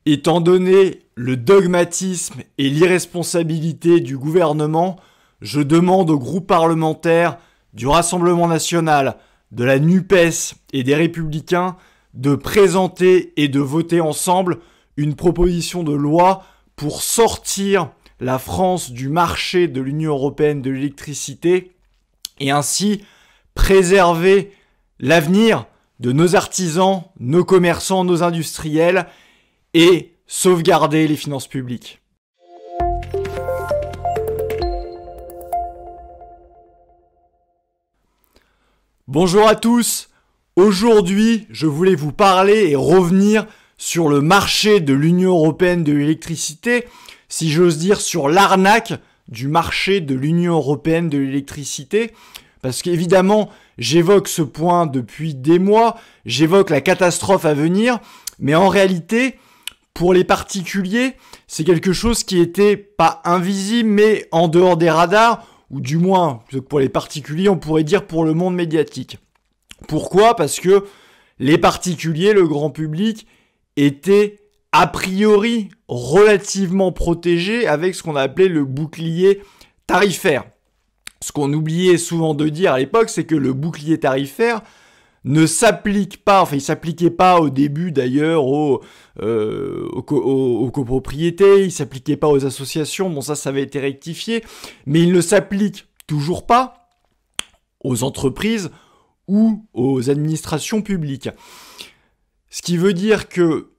Étant donné le dogmatisme et l'irresponsabilité du gouvernement, je demande au groupe parlementaire du Rassemblement national, de la NUPES et des Républicains de présenter et de voter ensemble une proposition de loi pour sortir la France du marché de l'Union européenne de l'électricité et ainsi préserver l'avenir de nos artisans, nos commerçants, nos industriels et sauvegarder les finances publiques. Bonjour à tous, aujourd'hui je voulais vous parler et revenir sur le marché de l'Union européenne de l'électricité, si j'ose dire sur l'arnaque du marché de l'Union européenne de l'électricité, parce qu'évidemment j'évoque ce point depuis des mois, j'évoque la catastrophe à venir, mais en réalité, pour les particuliers, c'est quelque chose qui était pas invisible, mais en dehors des radars, ou du moins, pour les particuliers, on pourrait dire pour le monde médiatique. Pourquoi ? Parce que les particuliers, le grand public, étaient a priori relativement protégés avec ce qu'on appelait le bouclier tarifaire. Ce qu'on oubliait souvent de dire à l'époque, c'est que le bouclier tarifaire ne s'applique pas, enfin il s'appliquait pas au début d'ailleurs aux copropriétés, il s'appliquait pas aux associations, bon ça avait été rectifié, mais il ne s'applique toujours pas aux entreprises ou aux administrations publiques. Ce qui veut dire que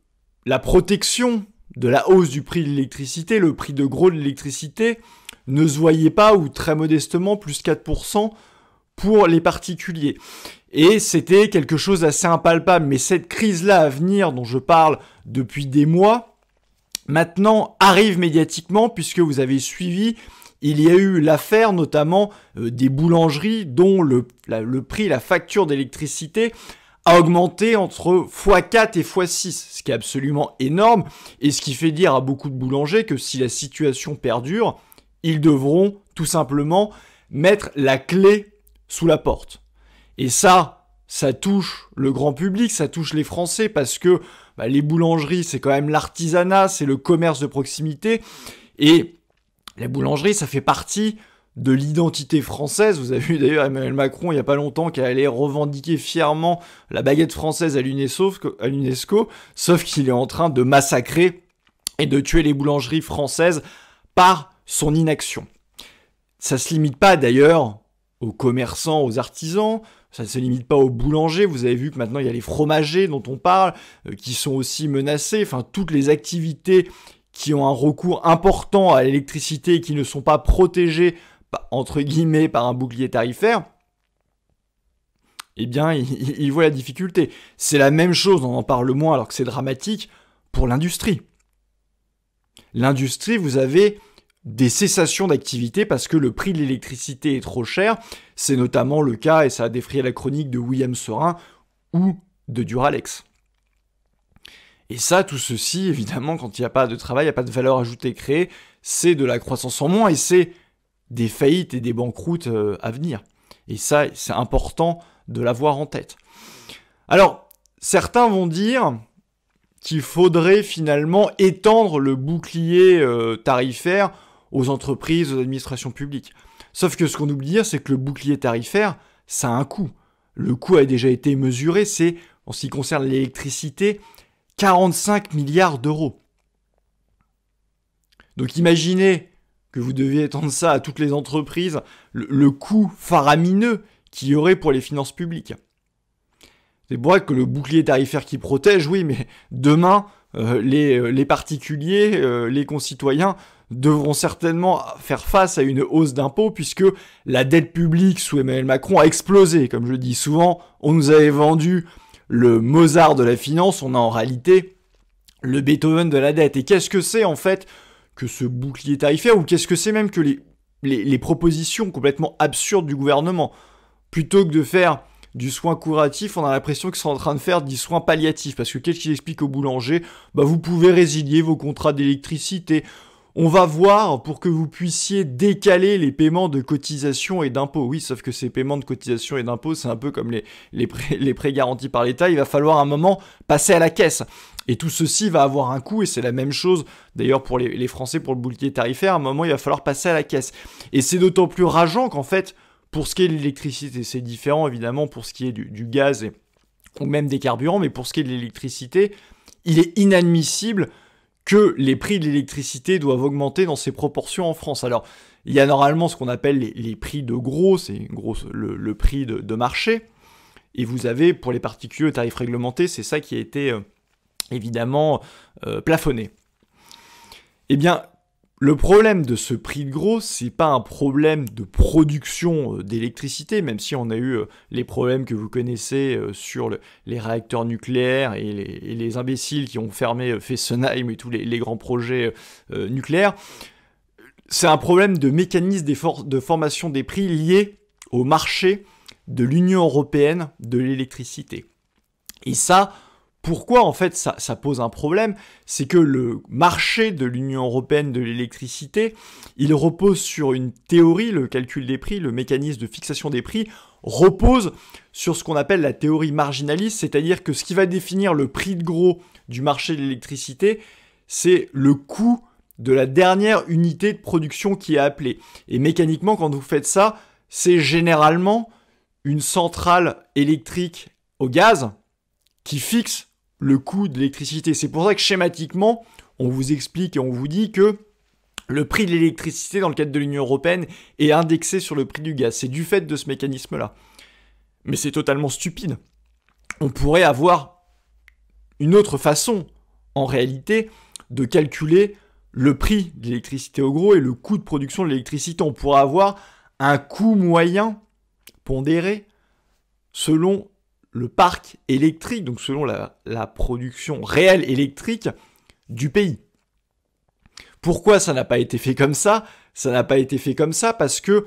la protection de la hausse du prix de l'électricité, le prix de gros de l'électricité, ne se voyait pas, ou très modestement, plus 4% pour les particuliers. Et c'était quelque chose d'assez impalpable. Mais cette crise-là à venir, dont je parle depuis des mois, maintenant arrive médiatiquement, puisque vous avez suivi, il y a eu l'affaire notamment des boulangeries dont le prix, la facture d'électricité a augmenté entre x4 et x6, ce qui est absolument énorme, et ce qui fait dire à beaucoup de boulangers que si la situation perdure, ils devront tout simplement mettre la clé sous la porte. Et ça touche le grand public, ça touche les Français parce que les boulangeries, c'est quand même l'artisanat, c'est le commerce de proximité. Et la boulangerie, ça fait partie de l'identité française. Vous avez vu d'ailleurs Emmanuel Macron, il n'y a pas longtemps, qui allait revendiquer fièrement la baguette française à l'UNESCO, sauf qu'il est en train de massacrer et de tuer les boulangeries françaises par son inaction. Ça se limite pas d'ailleurs aux commerçants, aux artisans, ça ne se limite pas aux boulangers. Vous avez vu que maintenant il y a les fromagers dont on parle, qui sont aussi menacés. Enfin, toutes les activités qui ont un recours important à l'électricité et qui ne sont pas protégées, entre guillemets, par un bouclier tarifaire, eh bien, ils voient la difficulté. C'est la même chose, on en parle moins alors que c'est dramatique, pour l'industrie. L'industrie, vous avez des cessations d'activité parce que le prix de l'électricité est trop cher. C'est notamment le cas, et ça a défrayé la chronique de William Serin ou de Duralex. Et ça, tout ceci, évidemment, quand il n'y a pas de travail, il n'y a pas de valeur ajoutée créée, c'est de la croissance en moins et c'est des faillites et des banqueroutes à venir. Et ça, c'est important de l'avoir en tête. Alors, certains vont dire qu'il faudrait finalement étendre le bouclier tarifaire aux entreprises, aux administrations publiques. Sauf que ce qu'on oublie de dire, c'est que le bouclier tarifaire, ça a un coût. Le coût a déjà été mesuré, c'est, en ce qui concerne l'électricité, 45 milliards d'euros. Donc imaginez que vous deviez étendre ça à toutes les entreprises, le coût faramineux qu'il y aurait pour les finances publiques. C'est vrai que le bouclier tarifaire qui protège, oui, mais demain, les particuliers, les concitoyens devront certainement faire face à une hausse d'impôts puisque la dette publique sous Emmanuel Macron a explosé. Comme je le dis souvent, on nous avait vendu le Mozart de la finance, on a en réalité le Beethoven de la dette. Et qu'est-ce que c'est en fait que ce bouclier tarifaire, ou qu'est-ce que c'est même que les propositions complètement absurdes du gouvernement? Plutôt que de faire du soin curatif, on a l'impression qu'ils sont en train de faire du soin palliatif. Parce que qu'est-ce qu'ils expliquent aux boulangers ? Vous pouvez résilier vos contrats d'électricité. On va voir pour que vous puissiez décaler les paiements de cotisations et d'impôts. Oui, sauf que ces paiements de cotisations et d'impôts, c'est un peu comme les prêts garantis par l'État. Il va falloir à un moment passer à la caisse. Et tout ceci va avoir un coût, et c'est la même chose d'ailleurs pour les Français, pour le bouclier tarifaire. À un moment, il va falloir passer à la caisse. Et c'est d'autant plus rageant qu'en fait, pour ce qui est de l'électricité, c'est différent évidemment pour ce qui est du gaz ou même des carburants, mais pour ce qui est de l'électricité, il est inadmissible que les prix de l'électricité doivent augmenter dans ces proportions en France. Alors, il y a normalement ce qu'on appelle les prix de gros, c'est le prix de marché, et vous avez, pour les particuliers, tarifs réglementés, c'est ça qui a été évidemment plafonné. Eh bien, le problème de ce prix de gros, c'est pas un problème de production d'électricité, même si on a eu les problèmes que vous connaissez sur les réacteurs nucléaires et les imbéciles qui ont fermé Fessenheim et tous les grands projets nucléaires. C'est un problème de mécanisme de formation des prix liés au marché de l'Union européenne de l'électricité. Et ça, pourquoi en fait ça pose un problème? C'est que le marché de l'Union européenne de l'électricité, il repose sur une théorie, le calcul des prix, le mécanisme de fixation des prix, repose sur ce qu'on appelle la théorie marginaliste, c'est-à-dire que ce qui va définir le prix de gros du marché de l'électricité, c'est le coût de la dernière unité de production qui est appelée. Et mécaniquement, quand vous faites ça, c'est généralement une centrale électrique au gaz qui fixe le coût de l'électricité. C'est pour ça que schématiquement, on vous explique et on vous dit que le prix de l'électricité dans le cadre de l'Union européenne est indexé sur le prix du gaz. C'est du fait de ce mécanisme-là. Mais c'est totalement stupide. On pourrait avoir une autre façon, en réalité, de calculer le prix de l'électricité au gros et le coût de production de l'électricité. On pourrait avoir un coût moyen pondéré selon le parc électrique, donc selon la production réelle électrique du pays. Pourquoi ça n'a pas été fait comme ça? Ça n'a pas été fait comme ça parce que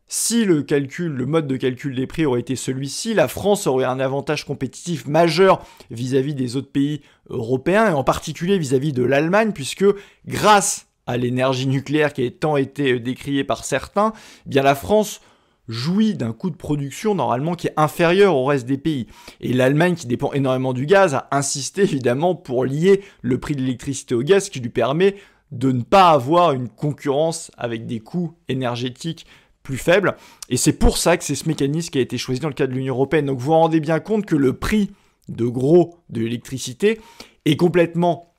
si le mode de calcul des prix aurait été celui-ci, la France aurait un avantage compétitif majeur vis-à-vis des autres pays européens, et en particulier vis-à-vis de l'Allemagne, puisque grâce à l'énergie nucléaire qui a tant été décriée par certains, eh bien la France jouit d'un coût de production normalement qui est inférieur au reste des pays. Et l'Allemagne, qui dépend énormément du gaz, a insisté évidemment pour lier le prix de l'électricité au gaz, ce qui lui permet de ne pas avoir une concurrence avec des coûts énergétiques plus faibles. Et c'est pour ça que c'est ce mécanisme qui a été choisi dans le cadre de l'Union européenne. Donc vous vous rendez bien compte que le prix de gros de l'électricité est complètement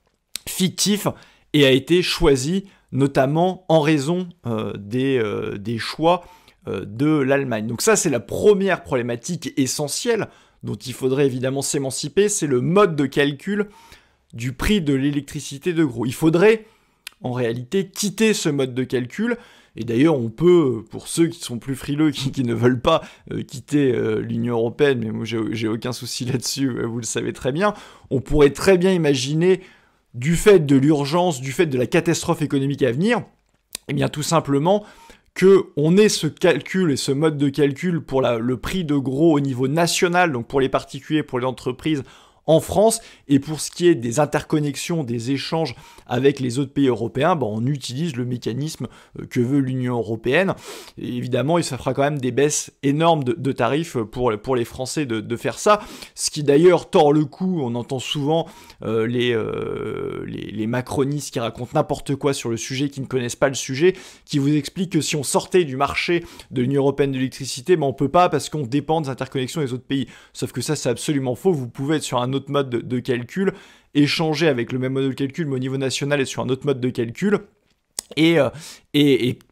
fictif et a été choisi notamment en raison des choix de l'Allemagne. Donc ça, c'est la première problématique essentielle dont il faudrait évidemment s'émanciper, c'est le mode de calcul du prix de l'électricité de gros. Il faudrait en réalité quitter ce mode de calcul, et d'ailleurs on peut, pour ceux qui sont plus frileux, qui ne veulent pas quitter l'Union européenne, mais moi j'ai aucun souci là-dessus, vous le savez très bien, on pourrait très bien imaginer, du fait de l'urgence, du fait de la catastrophe économique à venir, eh bien tout simplement qu'on ait ce calcul et ce mode de calcul pour le prix de gros au niveau national, donc pour les particuliers, pour les entreprises en France, et pour ce qui est des interconnexions, des échanges avec les autres pays européens, on utilise le mécanisme que veut l'Union européenne. Et évidemment, ça fera quand même des baisses énormes de tarifs pour les Français de faire ça, ce qui d'ailleurs tord le cou. On entend souvent les macronistes qui racontent n'importe quoi sur le sujet, qui ne connaissent pas le sujet, qui vous expliquent que si on sortait du marché de l'Union européenne de l'électricité, on peut pas parce qu'on dépend des interconnexions des autres pays. Sauf que ça, c'est absolument faux. Vous pouvez être sur un autre mode de calcul, échanger avec le même mode de calcul, mais au niveau national et sur un autre mode de calcul, et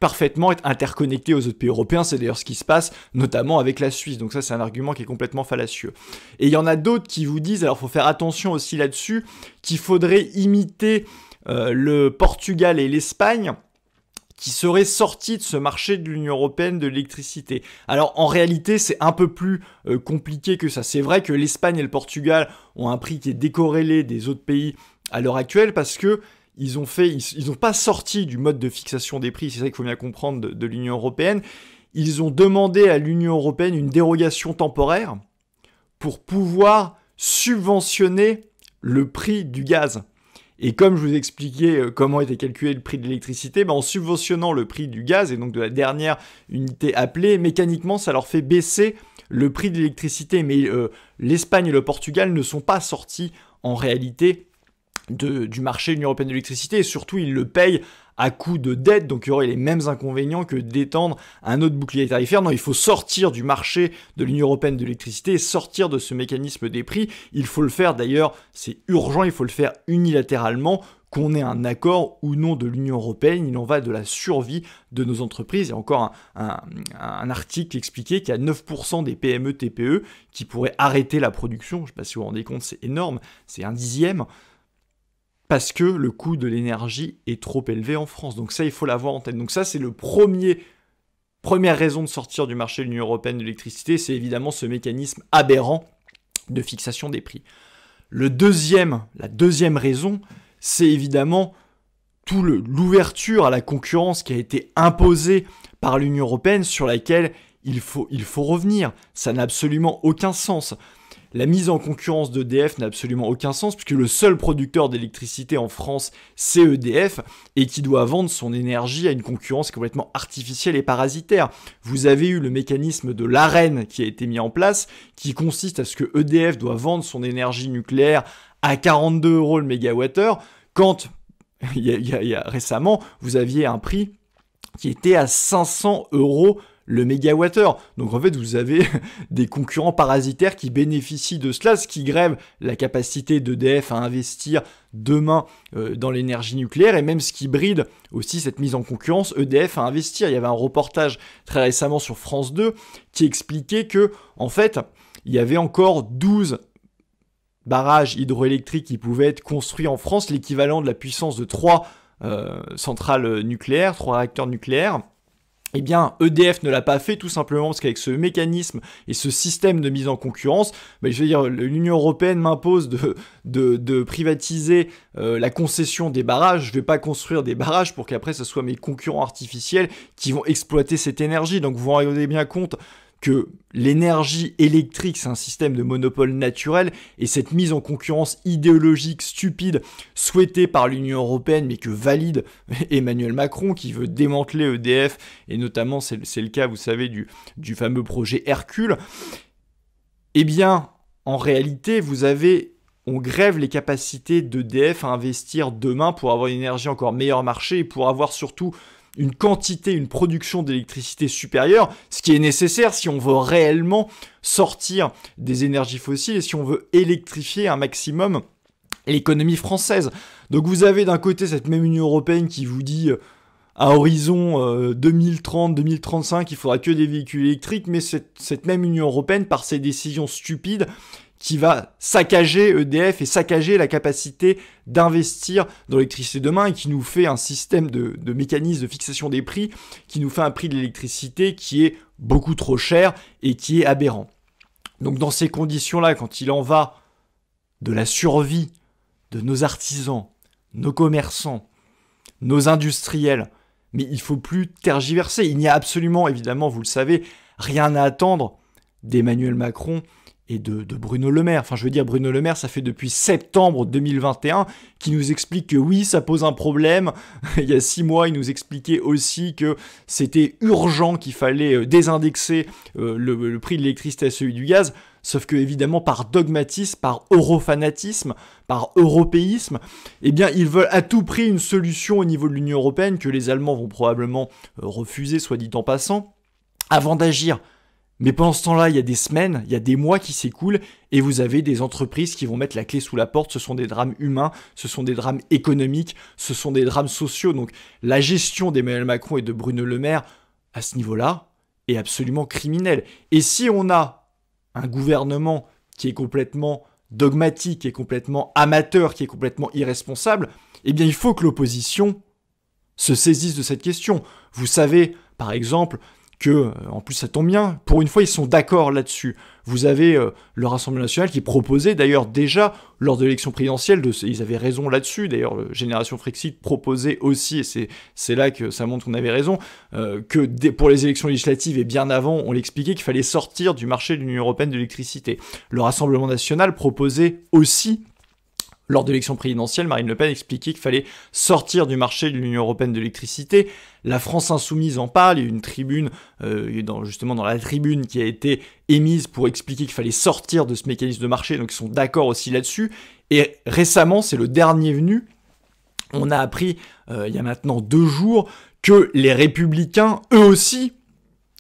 parfaitement être interconnecté aux autres pays européens. C'est d'ailleurs ce qui se passe, notamment avec la Suisse. Donc ça, c'est un argument qui est complètement fallacieux. Et il y en a d'autres qui vous disent, alors il faut faire attention aussi là-dessus, qu'il faudrait imiter le Portugal et l'Espagne, qui seraient sortis de ce marché de l'Union européenne de l'électricité. Alors en réalité, c'est un peu plus compliqué que ça. C'est vrai que l'Espagne et le Portugal ont un prix qui est décorrélé des autres pays à l'heure actuelle, parce que ils n'ont pas sorti du mode de fixation des prix, c'est ça qu'il faut bien comprendre, de l'Union européenne. Ils ont demandé à l'Union européenne une dérogation temporaire pour pouvoir subventionner le prix du gaz. Et comme je vous ai expliqué comment était calculé le prix de l'électricité, en subventionnant le prix du gaz et donc de la dernière unité appelée, mécaniquement ça leur fait baisser le prix de l'électricité. Mais l'Espagne et le Portugal ne sont pas sortis en réalité du marché de l'Union européenne de l'électricité, et surtout ils le payent à coût de dette, donc il y aurait les mêmes inconvénients que d'étendre un autre bouclier tarifaire. Non, il faut sortir du marché de l'Union européenne de l'électricité et sortir de ce mécanisme des prix. Il faut le faire d'ailleurs, c'est urgent, il faut le faire unilatéralement, qu'on ait un accord ou non de l'Union européenne. Il en va de la survie de nos entreprises. Il y a encore un article qui expliquait qu'il y a 9% des PME, TPE qui pourraient arrêter la production. Je ne sais pas si vous vous rendez compte, c'est énorme, c'est 1/10. Parce que le coût de l'énergie est trop élevé en France. Donc ça, il faut l'avoir en tête. Donc ça, c'est première raison de sortir du marché de l'Union européenne de l'électricité, c'est évidemment ce mécanisme aberrant de fixation des prix. La deuxième raison, c'est évidemment l'ouverture à la concurrence qui a été imposée par l'Union européenne, sur laquelle il faut revenir. Ça n'a absolument aucun sens. La mise en concurrence d'EDF n'a absolument aucun sens, puisque le seul producteur d'électricité en France, c'est EDF, et qui doit vendre son énergie à une concurrence complètement artificielle et parasitaire. Vous avez eu le mécanisme de l'Arenh qui a été mis en place, qui consiste à ce que EDF doit vendre son énergie nucléaire à 42 € le mégawattheure, quand, récemment, vous aviez un prix qui était à 500 € le mégawattheure. Donc en fait, vous avez des concurrents parasitaires qui bénéficient de cela, ce qui grève la capacité d'EDF à investir demain dans l'énergie nucléaire, et même ce qui bride aussi cette mise en concurrence EDF à investir. Il y avait un reportage très récemment sur France 2 qui expliquait que, en fait, il y avait encore 12 barrages hydroélectriques qui pouvaient être construits en France, l'équivalent de la puissance de 3 centrales nucléaires, 3 réacteurs nucléaires. Eh bien, EDF ne l'a pas fait, tout simplement parce qu'avec ce mécanisme et ce système de mise en concurrence, je veux dire, l'Union européenne m'impose de privatiser la concession des barrages. Je ne vais pas construire des barrages pour qu'après ce soit mes concurrents artificiels qui vont exploiter cette énergie. Donc vous vous rendez bien compte que l'énergie électrique, c'est un système de monopole naturel, et cette mise en concurrence idéologique stupide souhaitée par l'Union européenne, mais que valide Emmanuel Macron, qui veut démanteler EDF, et notamment c'est le cas, vous savez, du fameux projet Hercule, eh bien, en réalité, on grève les capacités d'EDF à investir demain pour avoir une énergie encore meilleur marché, et pour avoir surtout une production d'électricité supérieure, ce qui est nécessaire si on veut réellement sortir des énergies fossiles et si on veut électrifier un maximum l'économie française. Donc vous avez d'un côté cette même Union européenne qui vous dit à horizon 2030-2035, il faudra que des véhicules électriques, mais cette même Union européenne, par ses décisions stupides, qui va saccager EDF et saccager la capacité d'investir dans l'électricité demain, et qui nous fait un système de mécanisme de fixation des prix, qui nous fait un prix de l'électricité qui est beaucoup trop cher et qui est aberrant. Donc dans ces conditions-là, quand il en va de la survie de nos artisans, nos commerçants, nos industriels, mais il ne faut plus tergiverser. Il n'y a absolument, évidemment, vous le savez, rien à attendre d'Emmanuel Macron et de Bruno Le Maire. Enfin, je veux dire, Bruno Le Maire, ça fait depuis septembre 2021 qu'il nous explique que oui, ça pose un problème. Il y a 6 mois, il nous expliquait aussi que c'était urgent, qu'il fallait désindexer le prix de l'électricité à celui du gaz. Sauf que, évidemment, par dogmatisme, par eurofanatisme, par européisme, eh bien, ils veulent à tout prix une solution au niveau de l'Union européenne, que les Allemands vont probablement refuser, soit dit en passant, avant d'agir. Mais pendant ce temps-là, il y a des semaines, il y a des mois qui s'écoulent, et vous avez des entreprises qui vont mettre la clé sous la porte. Ce sont des drames humains, ce sont des drames économiques, ce sont des drames sociaux. Donc la gestion d'Emmanuel Macron et de Bruno Le Maire, à ce niveau-là, est absolument criminelle. Et si on a un gouvernement qui est complètement dogmatique, qui est complètement amateur, qui est complètement irresponsable, eh bien il faut que l'opposition se saisisse de cette question. Vous savez, par exemple, que, en plus ça tombe bien, pour une fois ils sont d'accord là-dessus. Vous avez le Rassemblement national qui proposait d'ailleurs déjà, lors de l'élection présidentielle, ils avaient raison là-dessus, d'ailleurs Génération Frexit proposait aussi, et c'est là que ça montre qu'on avait raison, que pour les élections législatives et bien avant, on l'expliquait qu'il fallait sortir du marché de l'Union européenne de l'électricité. Le Rassemblement national proposait aussi Lors de l'élection présidentielle, Marine Le Pen expliquait qu'il fallait sortir du marché de l'Union européenne de l'électricité. La France insoumise en parle, il y a une tribune, justement dans la tribune qui a été émise pour expliquer qu'il fallait sortir de ce mécanisme de marché, donc ils sont d'accord aussi là-dessus. Et récemment, c'est le dernier venu, on a appris, il y a maintenant 2 jours, que les Républicains, eux aussi,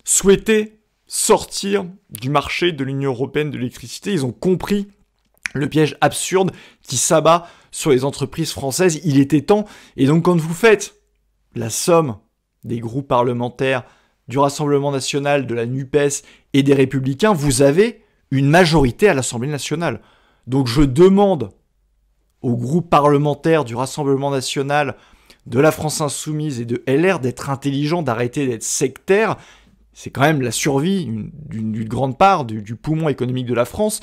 souhaitaient sortir du marché de l'Union européenne de l'électricité. Ils ont compris le piège absurde qui s'abat sur les entreprises françaises. Il était temps. Et donc quand vous faites la somme des groupes parlementaires du Rassemblement national, de la NUPES et des Républicains, vous avez une majorité à l'Assemblée nationale. Donc je demande aux groupes parlementaires du Rassemblement national, de la France insoumise et de LR d'être intelligents, d'arrêter d'être sectaires. C'est quand même la survie d'une grande part du poumon économique de la France.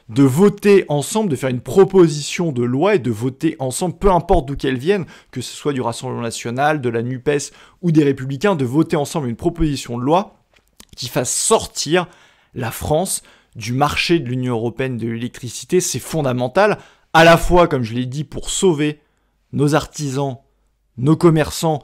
De voter ensemble, de faire une proposition de loi et de voter ensemble, peu importe d'où qu'elle vienne, que ce soit du Rassemblement national, de la NUPES ou des Républicains, de voter ensemble une proposition de loi qui fasse sortir la France du marché de l'Union européenne de l'électricité. C'est fondamental, à la fois, comme je l'ai dit, pour sauver nos artisans, nos commerçants,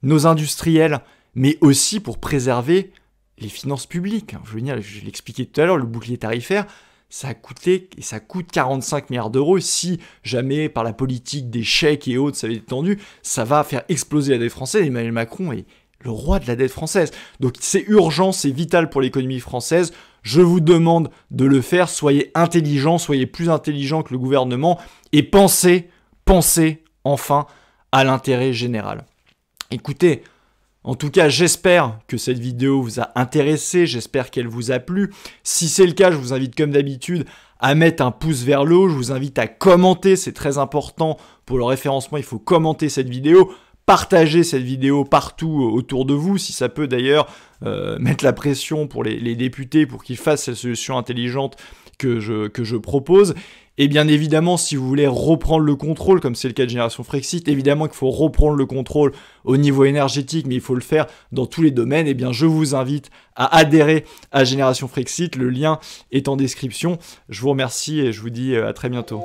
nos industriels, mais aussi pour préserver les finances publiques. Je veux dire, je l'expliquais tout à l'heure, le bouclier tarifaire, ça a coûté, et ça coûte 45 milliards d'euros. Si jamais, par la politique des chèques et autres, ça avait été tendu, ça va faire exploser la dette française. Emmanuel Macron est le roi de la dette française. Donc c'est urgent, c'est vital pour l'économie française. Je vous demande de le faire. Soyez intelligents, soyez plus intelligents que le gouvernement et pensez enfin à l'intérêt général. Écoutez, en tout cas, j'espère que cette vidéo vous a intéressé, j'espère qu'elle vous a plu. Si c'est le cas, je vous invite comme d'habitude à mettre un pouce vers le haut, je vous invite à commenter, c'est très important pour le référencement, il faut commenter cette vidéo, partager cette vidéo partout autour de vous, si ça peut d'ailleurs mettre la pression pour les députés pour qu'ils fassent cette solution intelligente que je propose. Et bien évidemment, si vous voulez reprendre le contrôle, comme c'est le cas de Génération Frexit, évidemment qu'il faut reprendre le contrôle au niveau énergétique, mais il faut le faire dans tous les domaines. Et bien je vous invite à adhérer à Génération Frexit, le lien est en description. Je vous remercie et je vous dis à très bientôt.